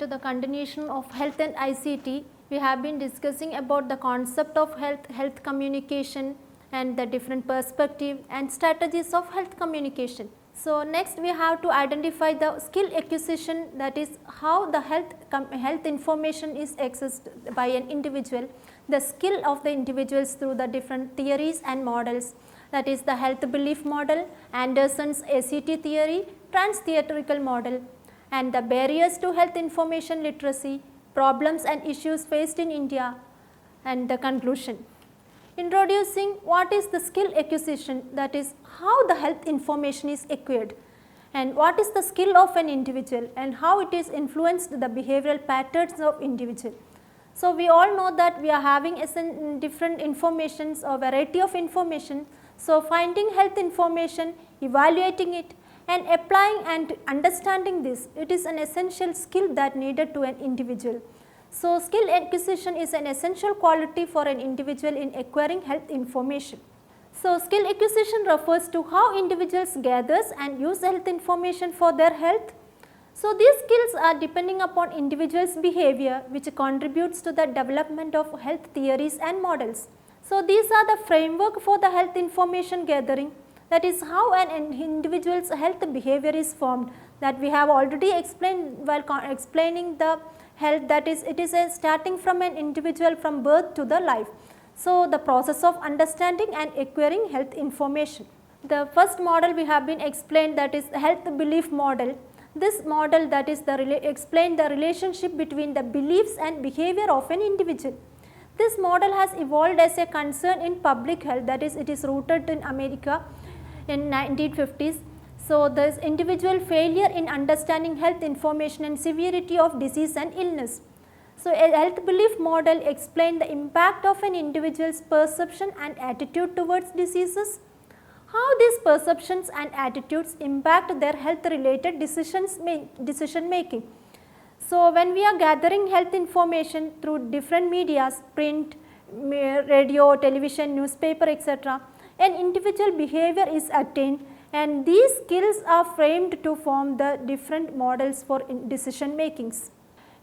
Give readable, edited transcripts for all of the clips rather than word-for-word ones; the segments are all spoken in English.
to the continuation of health and ICT. We have been discussing about the concept of health communication and the different perspective and strategies of health communication. So, next we have to identify the skill acquisition, that is how the health information is accessed by an individual, the skill of the individuals through the different theories and models, that is the health belief model, Anderson's ACT theory, trans-theatrical model, and the barriers to health information literacy, problems and issues faced in India, and the conclusion. Introducing what is the skill acquisition, that is how the health information is acquired, and what is the skill of an individual and how it is influenced the behavioral patterns of individual. So, we all know that we are having different informations or variety of information. So, finding health information, evaluating it and applying and understanding this, it is an essential skill that needed to an individual. So, skill acquisition is an essential quality for an individual in acquiring health information. So, skill acquisition refers to how individuals gathers and use health information for their health. So, these skills are depending upon individuals' behavior, which contributes to the development of health theories and models. So, these are the framework for the health information gathering, that is how an individual's health behavior is formed, that we have already explained while explaining the health, that is it is starting from an individual from birth to the life. So, the process of understanding and acquiring health information. The first model we have been explained, that is health belief model. This model, that is explain the relationship between the beliefs and behavior of an individual. This model has evolved as a concern in public health, that is it is rooted in America in 1950s. So, there is individual failure in understanding health information and severity of disease and illness. So, a health belief model explains the impact of an individual's perception and attitude towards diseases, how these perceptions and attitudes impact their health related decision making. So, when we are gathering health information through different medias, print, radio, television, newspaper, etc., an individual behavior is attained, and these skills are framed to form the different models for decision makings.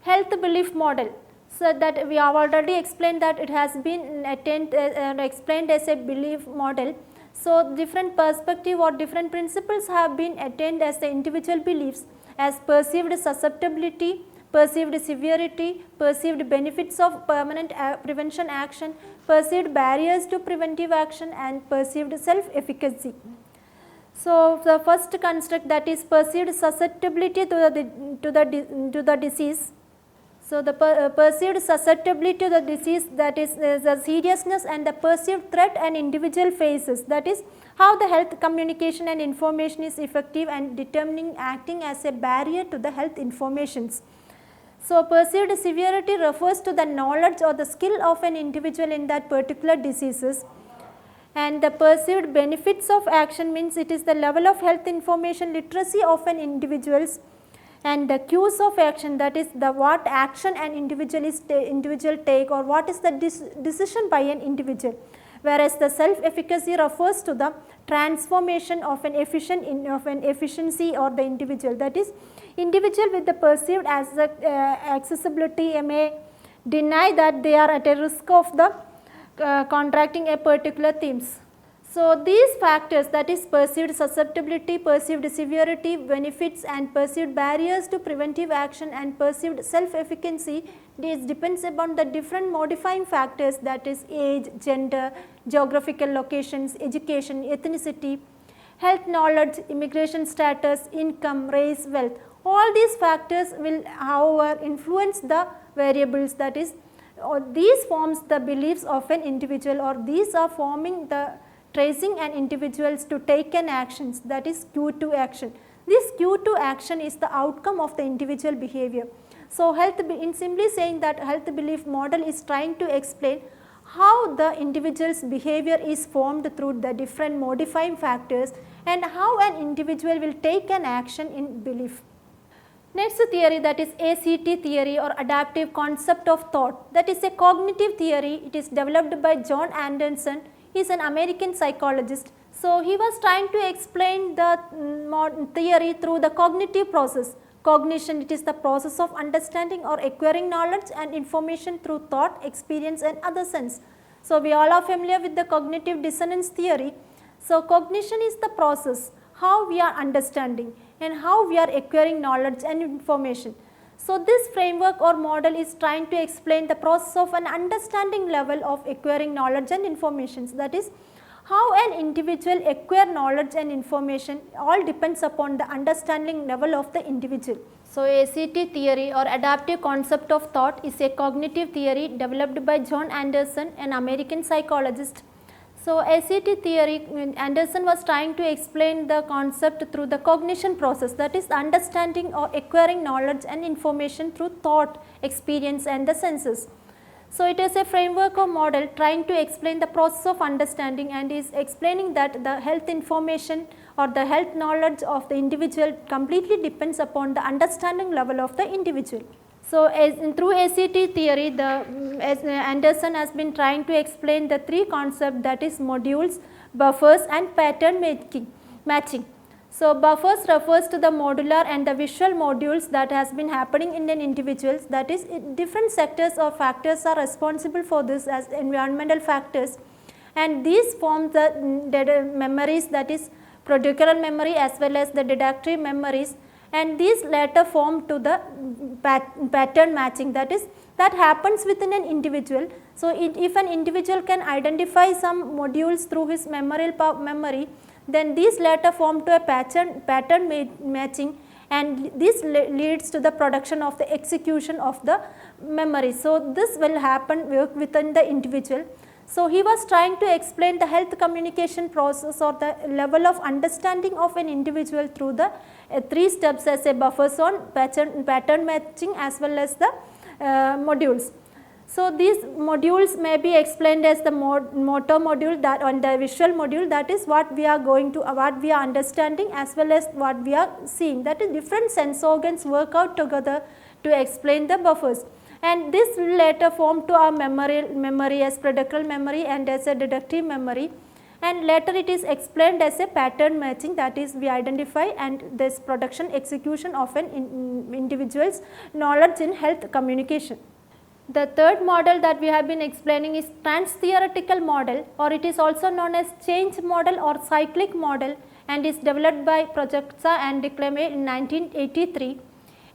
Health belief model. So, that we have already explained that it has been explained as a belief model. So, different perspective or different principles have been attained as the individual beliefs, as perceived susceptibility, perceived severity, perceived benefits of permanent prevention action, perceived barriers to preventive action, and perceived self-efficacy. So, the first construct, that is perceived susceptibility to the disease. So, the perceived susceptibility to the disease, that is the seriousness and the perceived threat an individual faces, that is how the health communication and information is effective and determining acting as a barrier to the health informations. So, perceived severity refers to the knowledge or the skill of an individual in that particular diseases, and the perceived benefits of action means it is the level of health information literacy of an individual's, and the cues of action, that is the what action an individual take or what is the decision by an individual, whereas the self-efficacy refers to the transformation of an efficiency or the individual, that is individual with the perceived as accessibility may deny that they are at a risk of the contracting a particular themes. So, these factors, that is perceived susceptibility, perceived severity, benefits and perceived barriers to preventive action and perceived self-efficacy, this depends upon the different modifying factors, that is age, gender, geographical locations, education, ethnicity, health knowledge, immigration status, income, race, wealth. All these factors will however influence the variables, that is these forms the beliefs of an individual, or these are forming the tracing an individuals to take an actions, that is cue to action. This cue to action is the outcome of the individual behavior. So, in simply saying that health belief model is trying to explain how the individual's behavior is formed through the different modifying factors and how an individual will take an action in belief. Next theory, that is ACT theory or adaptive concept of thought, that is a cognitive theory. It is developed by John Anderson. He is an American psychologist. So, he was trying to explain the theory through the cognitive process. Cognition, it is the process of understanding or acquiring knowledge and information through thought, experience and other sense. So, we all are familiar with the cognitive dissonance theory. So, cognition is the process how we are understanding and how we are acquiring knowledge and information. So, this framework or model is trying to explain the process of an understanding level of acquiring knowledge and information, that is how an individual acquire knowledge and information all depends upon the understanding level of the individual. So, ACT theory or adaptive concept of thought is a cognitive theory developed by John Anderson, an American psychologist. So, ACT theory, Anderson was trying to explain the concept through the cognition process, that is understanding or acquiring knowledge and information through thought, experience and the senses. So, it is a framework or model trying to explain the process of understanding and is explaining that the health information or the health knowledge of the individual completely depends upon the understanding level of the individual. So, through ACT theory, Anderson has been trying to explain the three concepts, that is modules, buffers and pattern matching. So, buffers refers to the modular and the visual modules that has been happening in an individual, that is different sectors or factors are responsible for this as environmental factors, and these form the memories, that is procedural memory as well as the deductive memories, and these later form to the pattern matching, that is that happens within an individual. So, if an individual can identify some modules through his memory, then these later form to a pattern matching, and this leads to the production of the execution of the memory. So, this will happen within the individual. So, he was trying to explain the health communication process or the level of understanding of an individual through the three steps as a buffer zone, pattern matching as well as the modules. So, these modules may be explained as the motor module that on the visual module, that is what we are understanding as well as what we are seeing, that is different sense organs work out together to explain the buffers, and this will later form to our memory as procedural memory and as a deductive memory, and later it is explained as a pattern matching, that is we identify and this production execution of an individual's knowledge in health communication. The third model that we have been explaining is trans-theoretical model, or it is also known as change model or cyclic model, and is developed by Prochaska and Declame in 1983.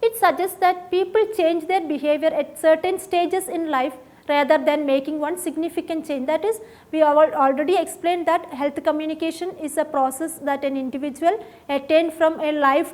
It suggests that people change their behavior at certain stages in life rather than making one significant change. That is, we have already explained that health communication is a process that an individual attained from a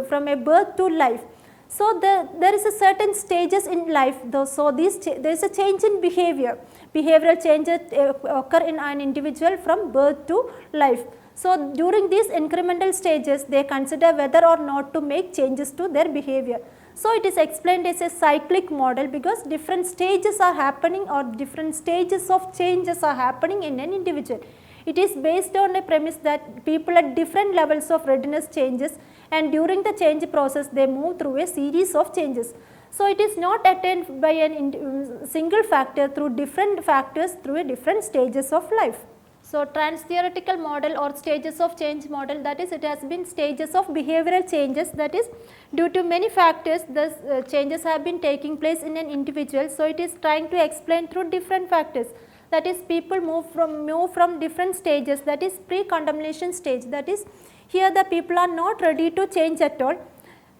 from a birth to life. So, there is a certain stages in life, so there is a change in behavioral changes occur in an individual from birth to life. So, during these incremental stages they consider whether or not to make changes to their behavior. So, it is explained as a cyclic model because different stages are happening or different stages of changes are happening in an individual. It is based on a premise that people at different levels of readiness changes, and during the change process they move through a series of changes. So, it is not attained by a single factor through different factors through a different stages of life. So, trans-theoretical model or stages of change model, that is it has been stages of behavioral changes, that is due to many factors the changes have been taking place in an individual. So, it is trying to explain through different factors, that is people move from different stages, that is pre-contemplation stage, that is here the people are not ready to change at all,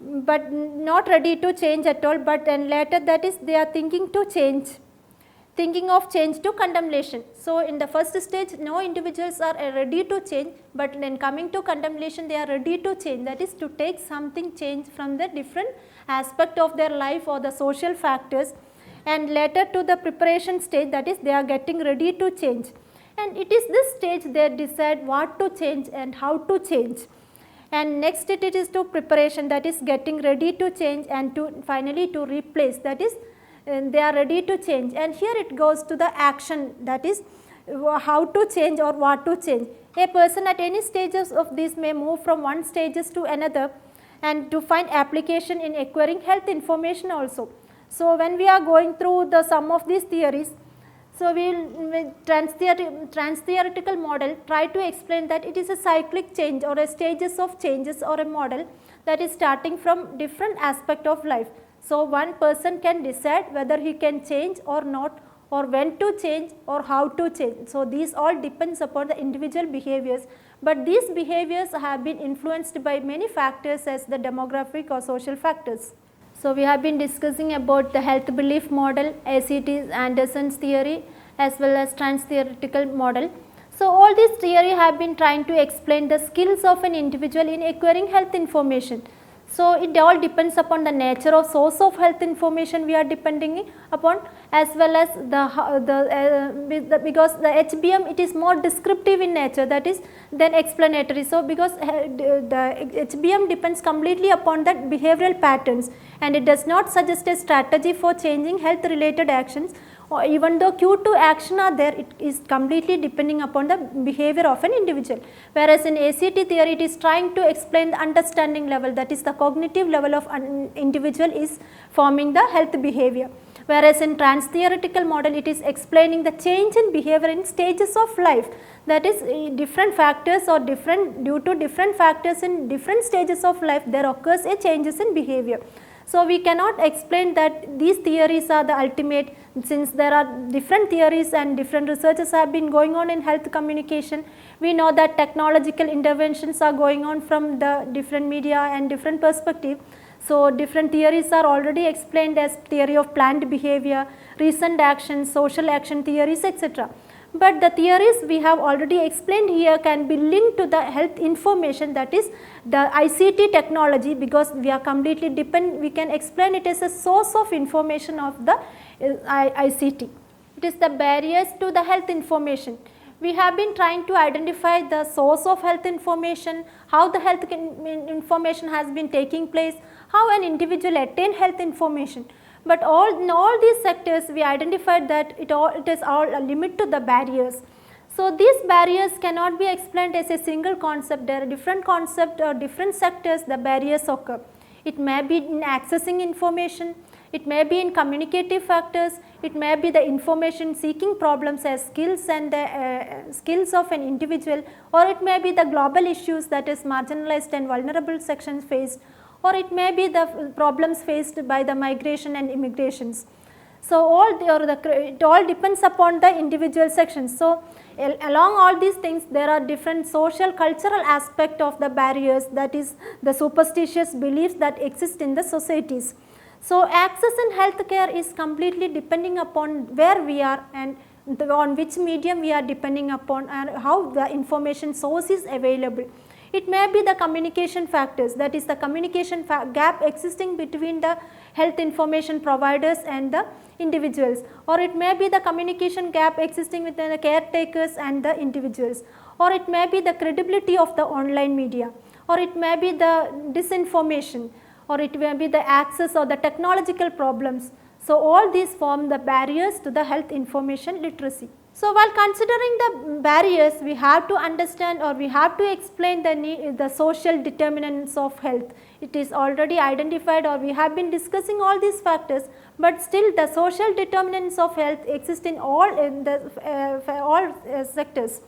but then later that is they are thinking of change to contemplation. So, in the first stage no individuals are ready to change, but then coming to contemplation they are ready to change, that is to take something change from the different aspect of their life or the social factors, and later to the preparation stage, that is they are getting ready to change, and it is this stage they decide what to change and how to change, and next it is to preparation, that is getting ready to change, and to finally to replace, that is they are ready to change, and here it goes to the action, that is how to change or what to change. A person at any stages of this may move from one stages to another and to find application in acquiring health information also. So, when we are going through the some of these theories, So, we will with trans-theoretical model try to explain that it is a cyclic change or a stages of changes or a model that is starting from different aspect of life. So, one person can decide whether he can change or not, or when to change or how to change. So, these all depends upon the individual behaviors, but these behaviors have been influenced by many factors as the demographic or social factors. So, we have been discussing about the health belief model, ICT's Anderson's theory as well as trans-theoretical model. So, all these theory have been trying to explain the skills of an individual in acquiring health information. So, it all depends upon the nature of source of health information we are depending upon, as well as because the HBM it is more descriptive in nature, that is than explanatory. So, because the HBM depends completely upon the behavioral patterns, and it does not suggest a strategy for changing health related actions, or even though cue to action are there, it is completely depending upon the behavior of an individual. Whereas in ACT theory, it is trying to explain the understanding level, that is the cognitive level of an individual is forming the health behavior. Whereas in trans-theoretical model, it is explaining the change in behavior in stages of life, that is different factors or due to different factors in different stages of life, there occurs a changes in behavior. So, we cannot explain that these theories are the ultimate, since there are different theories and different researches have been going on in health communication. We know that technological interventions are going on from the different media and different perspective. So, different theories are already explained as theory of planned behavior, recent action, social action theories, etc. But the theories we have already explained here can be linked to the health information, that is the ICT technology, because we are completely we can explain it as a source of information of the ICT. It is the barriers to the health information. We have been trying to identify the source of health information, how the health information has been taking place, how an individual attain health information. But in all these sectors we identified that it is all a limit to the barriers. So, these barriers cannot be explained as a single concept, there are different concepts or different sectors the barriers occur. It may be in accessing information, it may be in communicative factors, it may be the information seeking problems as skills and the skills of an individual, or it may be the global issues, that is marginalized and vulnerable sections faced, or it may be the problems faced by the migration and immigrations. So, it all depends upon the individual sections. So, along all these things there are different social cultural aspect of the barriers, that is the superstitious beliefs that exist in the societies. So, access in healthcare is completely depending upon where we are and on which medium we are depending upon and how the information source is available. It may be the communication factors, that is the communication gap existing between the health information providers and the individuals, or it may be the communication gap existing within the caretakers and the individuals, or it may be the credibility of the online media, or it may be the disinformation, or it may be the access or the technological problems. So, all these form the barriers to the health information literacy. So, while considering the barriers, we have to understand or we have to explain the social determinants of health. It is already identified or we have been discussing all these factors, but still the social determinants of health exist in all sectors.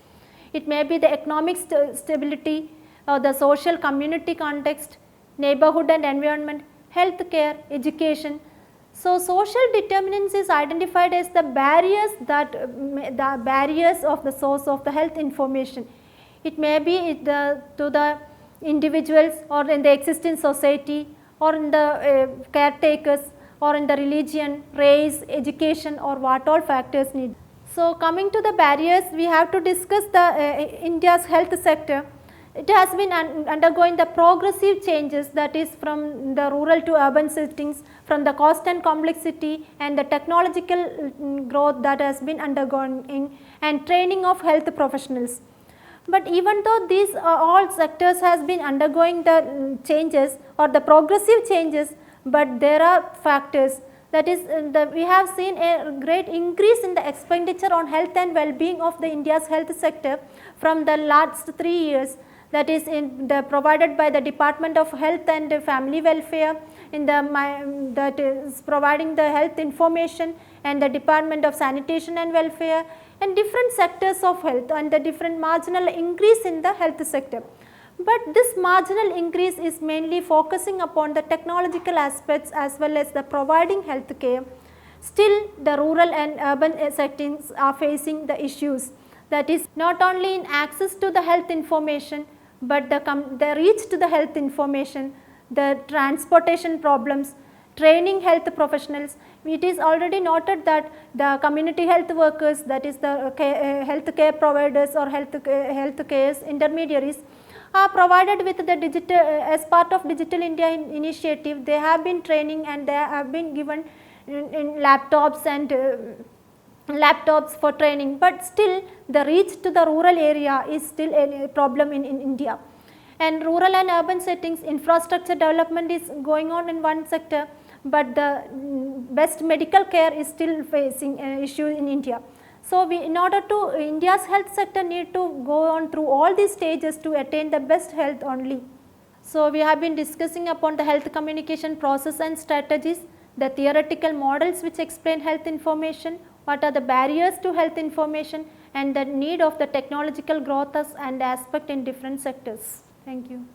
It may be the economic stability or the social community context, neighborhood and environment, health care, education. So, social determinants is identified as the barriers of the source of the health information. It may be to the individuals or in the existing society or in the caretakers or in the religion, race, education or what all factors need. So, coming to the barriers, we have to discuss the India's health sector. It has been undergoing the progressive changes, that is from the rural to urban settings, from the cost and complexity and the technological growth that has been undergoing and training of health professionals. But even though these all sectors has been undergoing the changes or the progressive changes, but there are factors, that is we have seen a great increase in the expenditure on health and well-being of the India's health sector from the last 3 years. That is provided by the Department of Health and Family Welfare, that is providing the health information and the Department of Sanitation and Welfare, and different sectors of health and the different marginal increase in the health sector. But this marginal increase is mainly focusing upon the technological aspects as well as the providing health care. Still the rural and urban settings are facing the issues, that is not only in access to the health information, but the reach to the health information, the transportation problems, training health professionals. It is already noted that the community health workers, that is the health care providers or health care intermediaries, are provided with the digital as part of Digital India initiative. They have been training and they have been given in laptops and laptops for training, but still the reach to the rural area is still a problem in India. And rural and urban settings, infrastructure development is going on in one sector, but the best medical care is still facing an issue in India. So, in order to India's health sector need to go on through all these stages to attain the best health only. So, we have been discussing upon the health communication process and strategies, the theoretical models which explain health information, what are the barriers to health information, and the need of the technological growth and aspect in different sectors. Thank you.